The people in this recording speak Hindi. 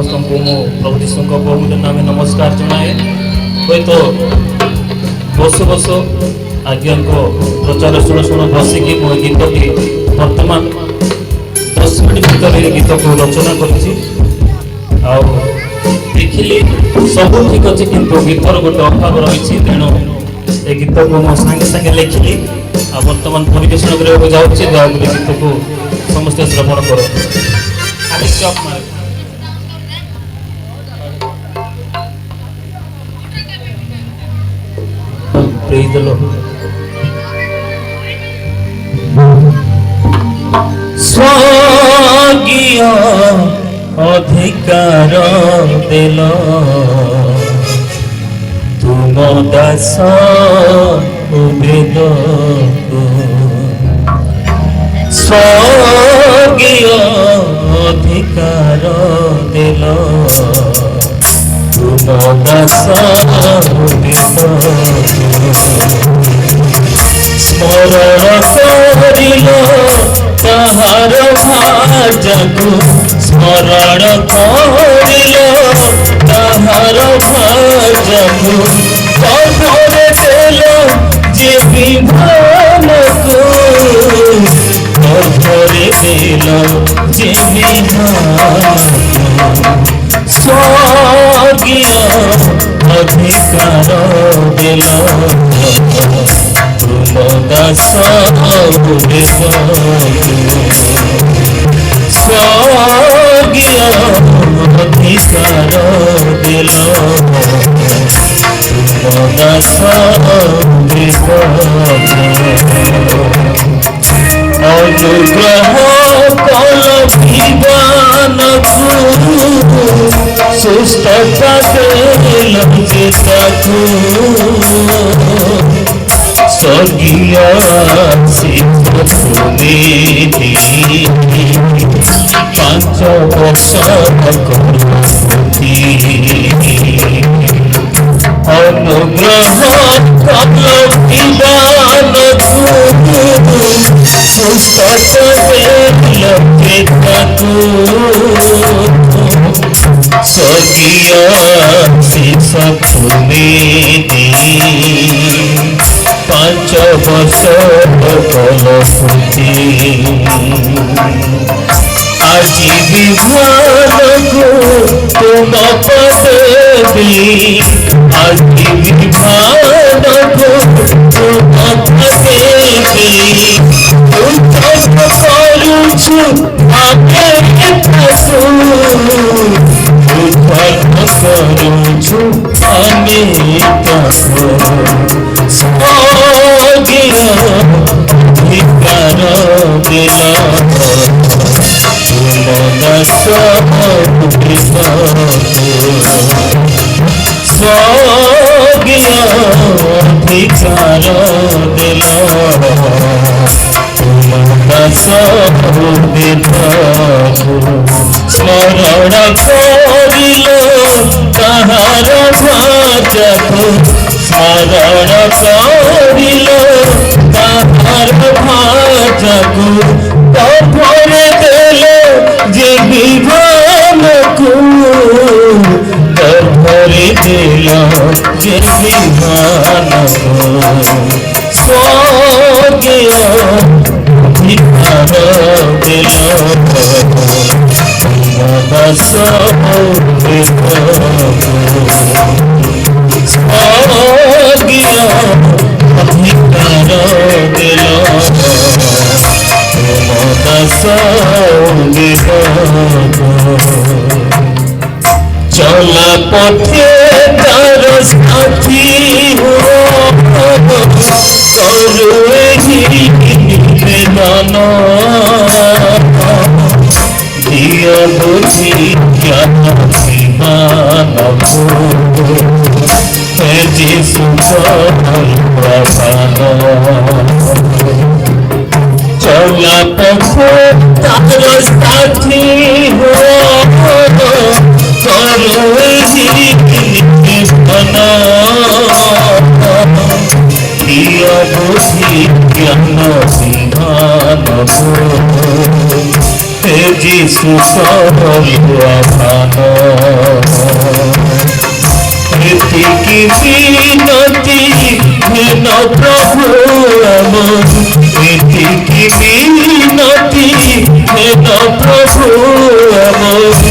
समस्त को मो प्रभु जीशु बहुमूल्य नाम नमस्कार जनाए। हूँ तो बस बस आज्ञा को प्रचार शुण शुण बसिकी मो गीत की वर्तमान 10 मिनट भर गीत को रचना करी देखिली सब ठीक अच्छे किंतु गीतर गोटे अभाव रही तेणु ए गीत को मो सांगे सांगे लिखिली आ वर्तमान परिवेशन करने जाऊँगी दयाकोरी गीत को समस्त श्रवण करो। Praise the Lord. स्वर्गीय अधिकार देल तुम दास उबेद स्वर्गीय अधिकार देल तुम दास उबेद स्मरण करिल ताहार भाजको स्मरण करिल ताहार भाजको कठोरे देल जे विधानको कठोरे देल जे विधानको स्वर्गीय अधिकार देल दास स्वर्गीय अधिकार दिल दास अनुग्रह कल जीवनकु सुस्थता देल चेताकु स्वर्गीय पांच वर्ष अनुग्रह कल स्वर्गीय शिक्षक पांच वर्ष आज विभान को तुम पदेवी आज विभान को तुम पदेवी करुछु आगे करुछु आगे स्वर्गीय अधिकार दिल तुम दास स्वर्गीय अधिकार दिल तुम दास स्मरण करिल ताहार भाजको स्मरण करिल ताहार भाजको कठोरे देल जे विधानको कठोरे देल जे विधानको स्वर्गीय अधिकार दिल दास स्वर्गीय अधिकार दिल दास चला पथे तार साथी हो निवेदन दिया बुझी ज्ञान विमान हे जीशु चला पथे तार साथी हो दिया बुझी ज्ञान विमान हे जीशु सर्व মিনতি হেন প্রভু আমার, এটি কি মিনতি হেন প্রভু আমার।